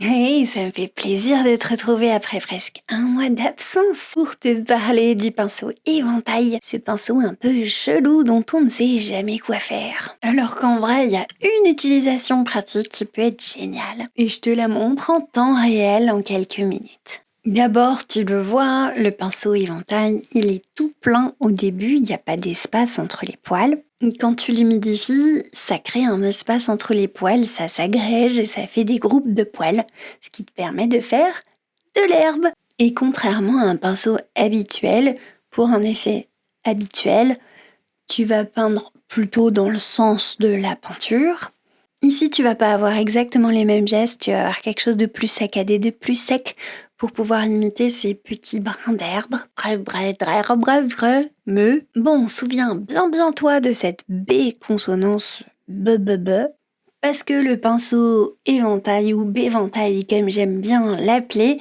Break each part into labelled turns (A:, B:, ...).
A: Hey, ça me fait plaisir de te retrouver après presque un mois d'absence pour te parler du pinceau éventail, ce pinceau un peu chelou dont on ne sait jamais quoi faire. Alors qu'en vrai, il y a une utilisation pratique qui peut être géniale et je te la montre en temps réel en quelques minutes. D'abord, tu le vois, le pinceau éventail, il est tout plein au début, il n'y a pas d'espace entre les poils. Quand tu l'humidifies, ça crée un espace entre les poils, ça s'agrège et ça fait des groupes de poils, ce qui te permet de faire de l'herbe. Et contrairement à un pinceau habituel, pour un effet habituel, tu vas peindre plutôt dans le sens de la peinture. Ici, tu vas pas avoir exactement les mêmes gestes, tu vas avoir quelque chose de plus saccadé, de plus sec pour pouvoir imiter ces petits brins d'herbe. Bon, souviens bien toi de cette B consonance b, parce que le pinceau éventail ou béventail, comme j'aime bien l'appeler,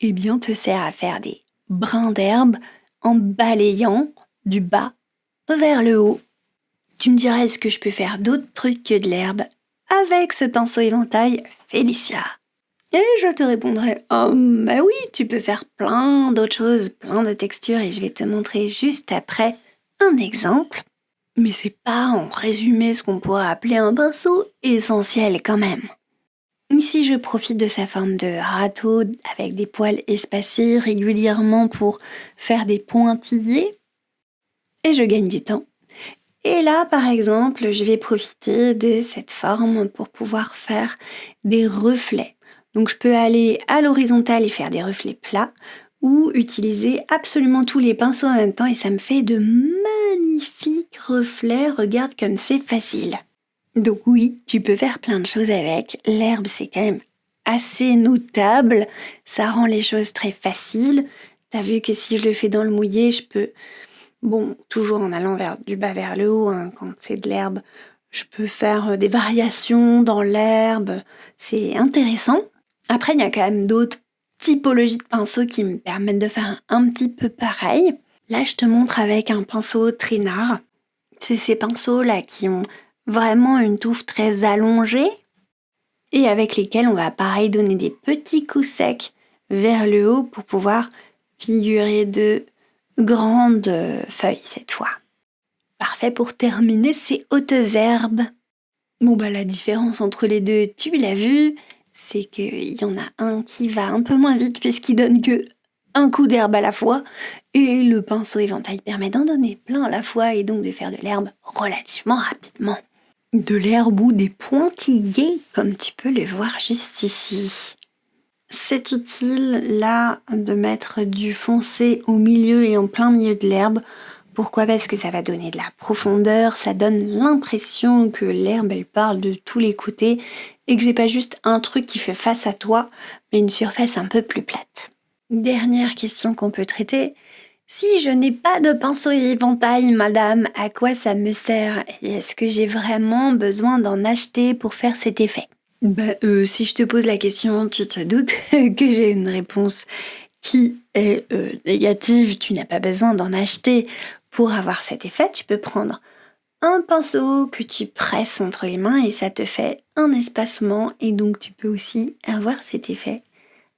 A: eh bien te sert à faire des brins d'herbe en balayant du bas vers le haut. Tu me dirais, est-ce que je peux faire d'autres trucs que de l'herbe avec ce pinceau éventail, Félicia? Et je te répondrai, bah oui, tu peux faire plein d'autres choses, plein de textures, et je vais te montrer juste après un exemple. Mais c'est pas en résumé ce qu'on pourrait appeler un pinceau essentiel quand même. Ici, je profite de sa forme de râteau avec des poils espacés régulièrement pour faire des pointillés, et je gagne du temps. Et là, par exemple, je vais profiter de cette forme pour pouvoir faire des reflets. Donc je peux aller à l'horizontale et faire des reflets plats ou utiliser absolument tous les pinceaux en même temps et ça me fait de magnifiques reflets. Regarde comme c'est facile. Donc oui, tu peux faire plein de choses avec. L'herbe, c'est quand même assez notable. Ça rend les choses très faciles. T'as vu que si je le fais dans le mouillé, je peux... Bon, toujours en allant du bas vers le haut, hein, quand c'est de l'herbe, je peux faire des variations dans l'herbe, c'est intéressant. Après, il y a quand même d'autres typologies de pinceaux qui me permettent de faire un petit peu pareil. Là, je te montre avec un pinceau trinard. C'est ces pinceaux-là qui ont vraiment une touffe très allongée et avec lesquels on va pareil donner des petits coups secs vers le haut pour pouvoir figurer de grandes feuilles cette fois. Parfait pour terminer ces hautes herbes. Bon la différence entre les deux, tu l'as vu, c'est qu'il y en a un qui va un peu moins vite puisqu'il donne que un coup d'herbe à la fois et le pinceau éventail permet d'en donner plein à la fois et donc de faire de l'herbe relativement rapidement. De l'herbe ou des pointillés comme tu peux le voir juste ici. C'est utile là de mettre du foncé au milieu et en plein milieu de l'herbe. Pourquoi ? Parce que ça va donner de la profondeur, ça donne l'impression que l'herbe elle parle de tous les côtés et que j'ai pas juste un truc qui fait face à toi, mais une surface un peu plus plate. Dernière question qu'on peut traiter. Si je n'ai pas de pinceau éventail, madame, à quoi ça me sert ? Et est-ce que j'ai vraiment besoin d'en acheter pour faire cet effet ? Si je te pose la question, tu te doutes que j'ai une réponse qui est négative. Tu n'as pas besoin d'en acheter pour avoir cet effet. Tu peux prendre un pinceau que tu presses entre les mains et ça te fait un espacement et donc tu peux aussi avoir cet effet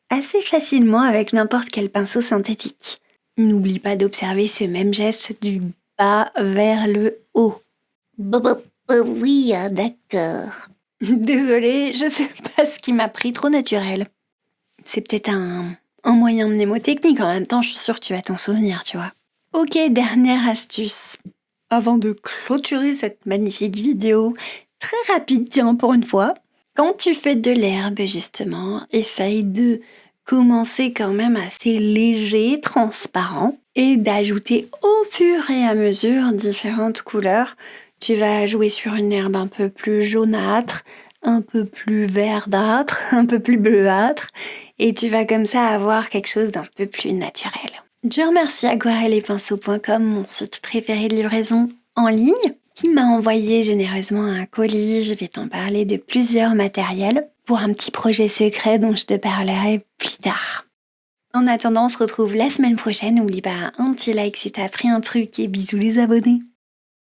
A: assez facilement avec n'importe quel pinceau synthétique. N'oublie pas d'observer ce même geste du bas vers le haut. Oui, d'accord. Désolée, je sais pas ce qui m'a pris, trop naturel. C'est peut-être un moyen mnémotechnique, en même temps, je suis sûre que tu vas t'en souvenir, tu vois. Ok, dernière astuce. Avant de clôturer cette magnifique vidéo, très rapide, tiens, pour une fois, quand tu fais de l'herbe, justement, essaye de commencer quand même assez léger, transparent, et d'ajouter au fur et à mesure différentes couleurs. Tu vas jouer sur une herbe un peu plus jaunâtre, un peu plus verdâtre, un peu plus bleuâtre, et tu vas comme ça avoir quelque chose d'un peu plus naturel. Je remercie aquarellepinceaux.com, mon site préféré de livraison en ligne, qui m'a envoyé généreusement un colis. Je vais t'en parler de plusieurs matériels pour un petit projet secret dont je te parlerai plus tard. En attendant, on se retrouve la semaine prochaine. N'oublie pas un petit like si t'as appris un truc et bisous les abonnés.